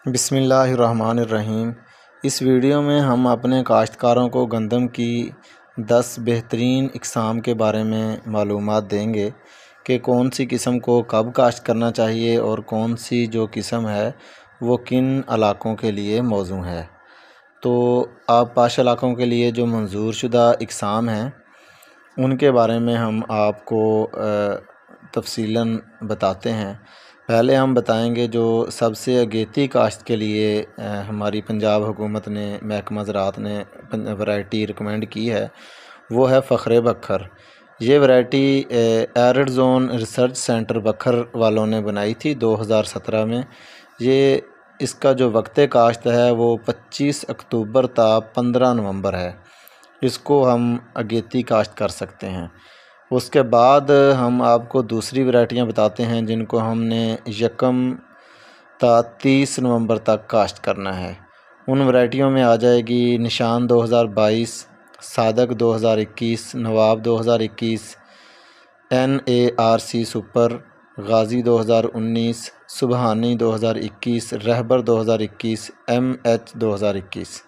बिस्मिल्लाहिर्रहमानिर्रहीम। इस वीडियो में हम अपने काश्तकारों को गंदम की 10 बेहतरीन इकसाम के बारे में मालूमात देंगे कि कौन सी किस्म को कब काश्त करना चाहिए और कौन सी जो किस्म है वो किन इलाक़ों के लिए मौजू है। तो आप पाश इलाक़ों के लिए जो मंजूर शुदा इकसाम हैं उनके बारे में हम आपको तफसीलन बताते हैं। पहले हम बताएंगे जो सबसे अगेती काश्त के लिए हमारी पंजाब हुकूमत ने महकमा ज़राअत ने वैरायटी रिकमेंड की है, वो है फ़ख्र बखर। ये variety arid zone research centre बखर वालों ने बनाई थी 2017 में। ये इसका जो वक्त काश्त है वो 25 अक्टूबर ता 15 नवंबर है। इसको हम अगेती काश्त कर सकते हैं। उसके बाद हम आपको दूसरी वैरायटियाँ बताते हैं जिनको हमने यकम ता 30 नवंबर तक काश्त करना है। उन वैरायटियों में आ जाएगी निशान 2022, सादक 2021, नवाब 2021, NARC super, Ghazi 2019, Subhani 2021, रहबर 2021, MH 2021।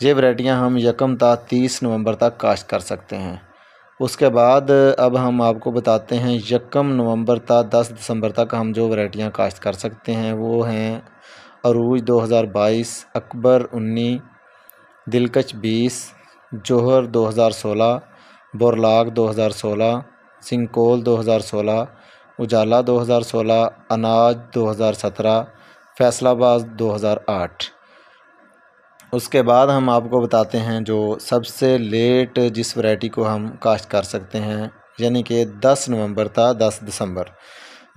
ये वैरायटियाँ हम यकम ता 30 नवंबर तक काश्त कर सकते हैं। उसके बाद अब हम आपको बताते हैं यकम नवंबर ता 10 दिसंबर तक हम जो वैरायटियाँ काश्त कर सकते हैं वो हैं अरूज 2022, अकबर 19, दिलकश 20, जोहर 2016, बोरलाग 2016, सिंकोल 2016, उजाला 2016, अनाज 2017, फैसलाबाद 2008। उसके बाद हम आपको बताते हैं जो सबसे लेट जिस वैरायटी को हम काश्त कर सकते हैं यानी कि 10 नवंबर ता 10 दिसंबर,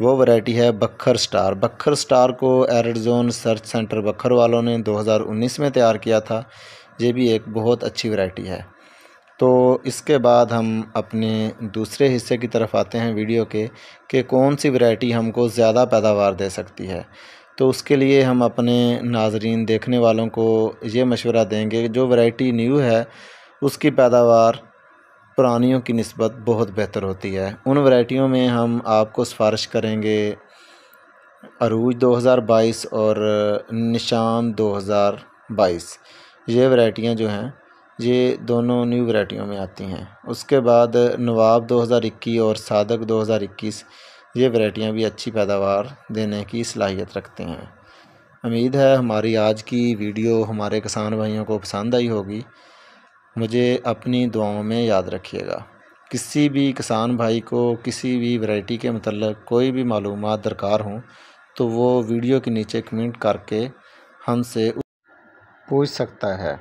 वो वैरायटी है बखर स्टार। बखर स्टार को एरिड ज़ोन रिसर्च सेंटर बखर वालों ने 2019 में तैयार किया था। ये भी एक बहुत अच्छी वैरायटी है। तो इसके बाद हम अपने दूसरे हिस्से की तरफ आते हैं वीडियो के कि कौन सी वैरायटी हमको ज़्यादा पैदावार दे सकती है। तो उसके लिए हम अपने नाज़रीन देखने वालों को ये मशवरा देंगे कि जो वैरायटी न्यू है उसकी पैदावार पुरानियों की निस्बत बहुत बेहतर होती है। उन वैरायटियों में हम आपको सिफारिश करेंगे अरूज 2022 और निशान 2022। ये वैरायटियाँ जो हैं ये दोनों न्यू वैरायटियों में आती हैं। उसके बाद नवाब 2021 और सादक 2021, ये वैरायटियाँ भी अच्छी पैदावार देने की सलाहियत रखते हैं। उम्मीद है हमारी आज की वीडियो हमारे किसान भाइयों को पसंद आई होगी। मुझे अपनी दुआओं में याद रखिएगा। किसी भी किसान भाई को किसी भी वैरायटी के मतलब कोई भी मालूमात दरकार हों तो वो वीडियो के नीचे कमेंट करके हमसे पूछ सकता है।